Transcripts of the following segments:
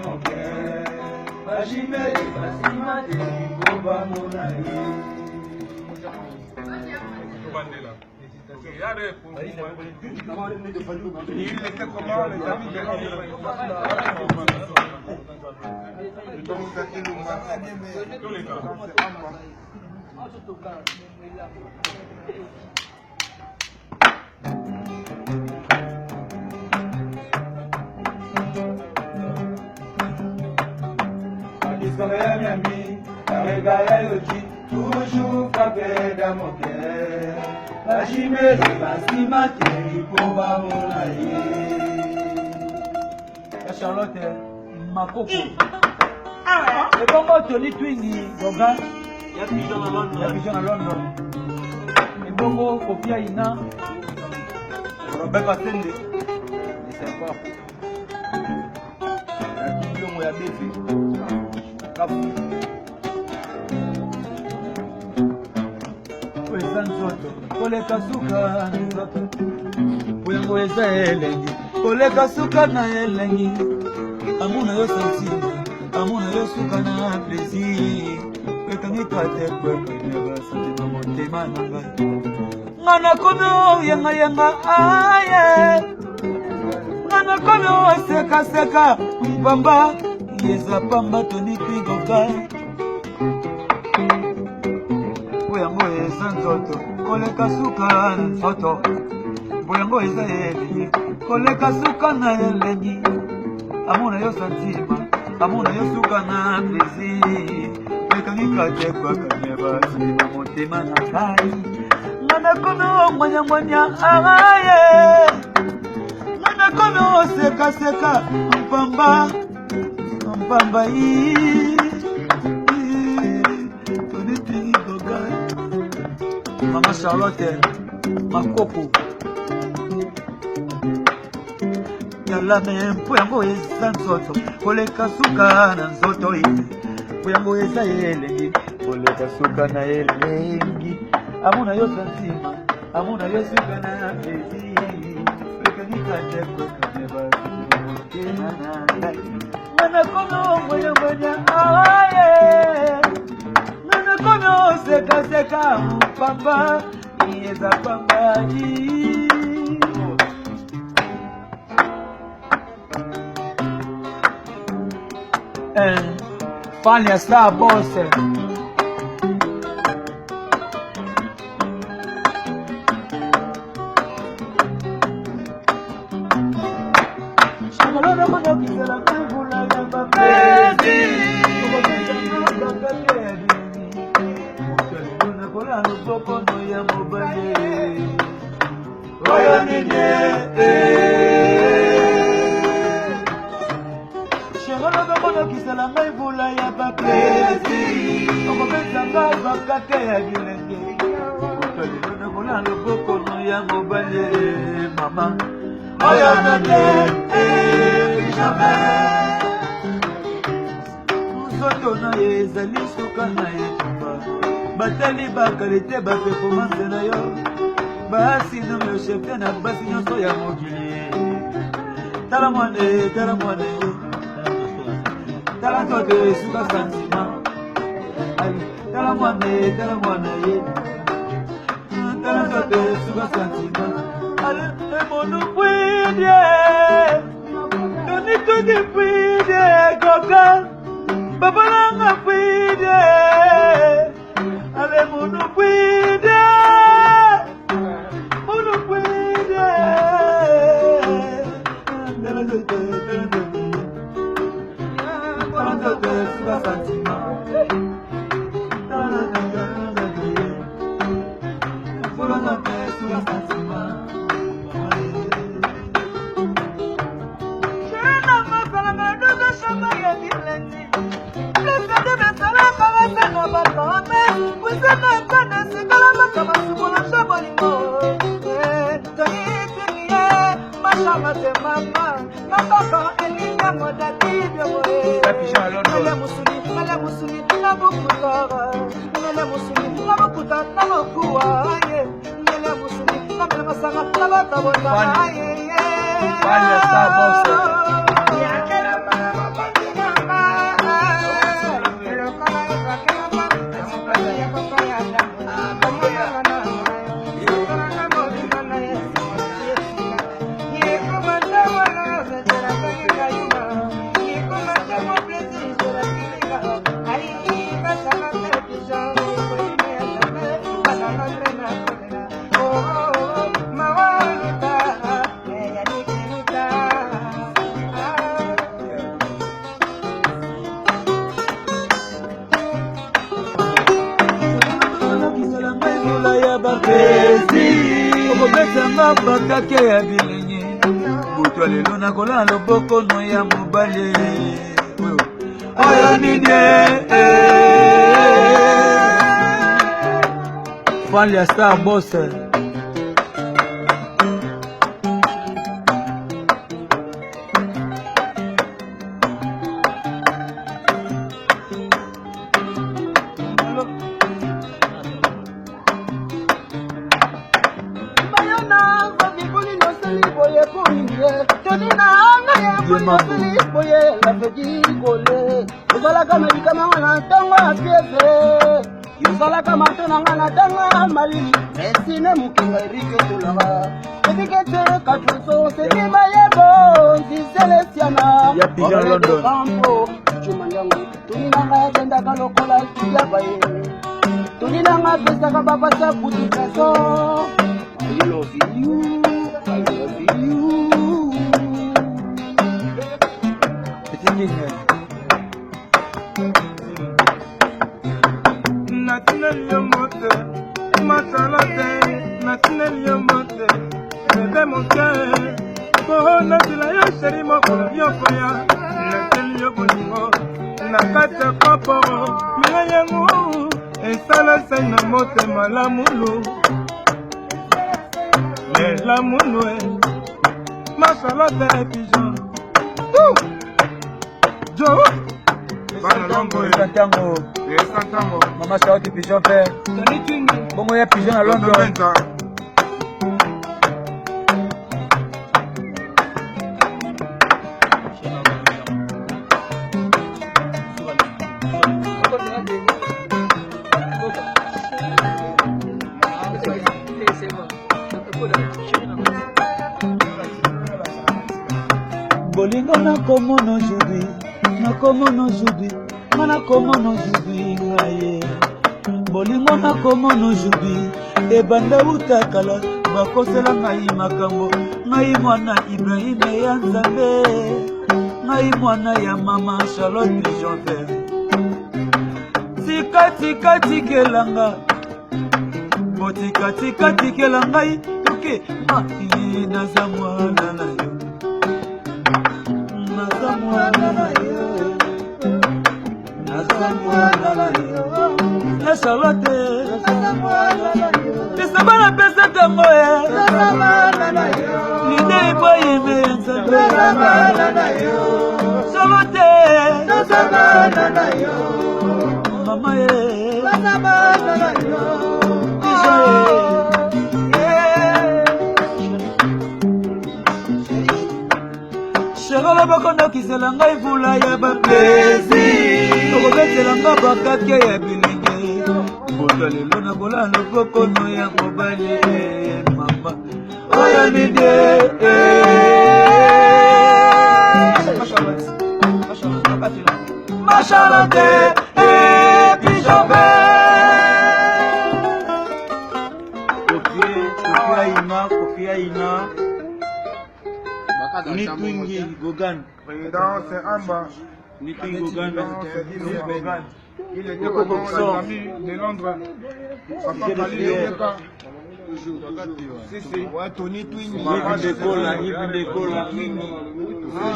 moke bashimeli basima te koba monaye Bandela. Regardez pour vous. Il était comment les amis de tous les cas. Toujours frappé dans mon cœur. La chimère, la cimate, pour va mon aïe. Charlotte, ma coco. Et comment Tony Twingy, Gogan, il y a Pigeon à London. Et Bongo, Kofia Ina, Robert Patende. C'est quoi? La Pigeon, il y a des filles. Koleka suka nzoto Buyango eza elengi Koleka suka na elengi Amuna yo sentima Amuna yo suka na plaisir Kwekangi kate kweko Neba santima motema na ngai Ngana kono yenga yenga aye Ngana kono seka seka Mpamba Yeza pamba Tony Twingo kai Buyango eza nzoto Koleka suka nzoto Buyango eza elengi Koleka suka na elengi Amuna yo santima Amuna yo suka na plaisir Mekangi kate kwa kanyeba Santima motema na kai Ngana kono mwanya mwanya aye Ngana kono seka seka Mpamba Mpamba Mama Charlotte, ma coco. Yalla mempo yango eza nzoto, koleka suka na nzoto iyi. Yango eza elengi, koleka suka na elengi. Amuna yo santima, amuna yo suka na plaisir. Lekani kate kwa kaneba, motema na ngai. Mana kono moya moya aye. Kono seka seka pamba Yeza pamba Fanya star boss Shamalona kono kisela kambula ya babezi Kono ya mobile Oya nene Shengolo kono kisala ngai vula ya bakezi Oko besa ngai bakake ya gilenge Kono kono ya mobile Mama Oya nene Jamais Nzoto na ye ezali suka na ye Batali bakalite ba performance na yo Basi no me chefte na basi nyonso ya mokili Tala mwane Tala tote suka santima Tala mwane Tala tote suka santima Ale monu pwede Toni tote pwede Goga Babalanga pwede Ale munu puede Vaya, está, plaisir okobetanga bakake ya bilengi butu lelo nakola loboko no ya mobali oyo nini Fali ya Star Boss Yozalaka medikama na ntango ya pieve yozalaka matonanga na ntango malili esine mokenga erike tolanga ebikete katuso setima yebo nziselesiana ya Pigeon London kampo cumanyango tuninanga yatendaka lokola yabaye tuninanga pesaka bapasa puti peso I love you, I love you. Natinel yomote, matalote, natinel yomote, bébé mon cœur, kohona tila yo chéri mokolo yokoya, natinel yobolingo, nakata koporo, mina yangu, esala sena mote malamulu, lamulu matalote pigeon, jo. Bana longo Santango Santango Mama Charlotte Pigeon fait bongo ya Pigeon à London bolingo nakomona aujourd'hui nakomona aujourd'hui nakomona aujourd'hui ngaye bolingo nakomona aujourd'hui ebanda utakala bakosela ngai makambo ngai mwana Ibrahim ya Nzambe ngai mwana ya mama Charlotte Pigeon fait tika tikelanga botika tikela ngai toke naza mwana na yo naza mwana na yo na Charlotte pesa bana pesa tango lide iboyime Nzambe Charlotte mama Cherola bakondokisela ngai vula ya baplaisir okobetela bakake ya bilenge bota lelo nakola loboko no ya mobali mama oyo nide Charlotte Pigeon Kofi Aina ni Twingi Gogan président c'est Amba ni Twingi Gogan il était comme les amis de Londres papa Kali Yeka si ouais Tony Twingi Yves Ndekola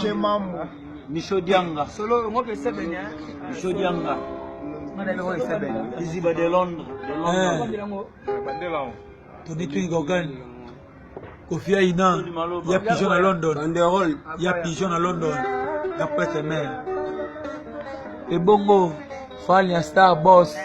j'ai Mambo Micho Dianga Solo ngo pesa benya Micho Dianga mana leo pesa benya Iziba de Londres Bandela Tony Twingi Gogan Kofi Aina ya Pigeon à London ya Pigeon à London d'après ses mères et bongo Fali ya Star Boss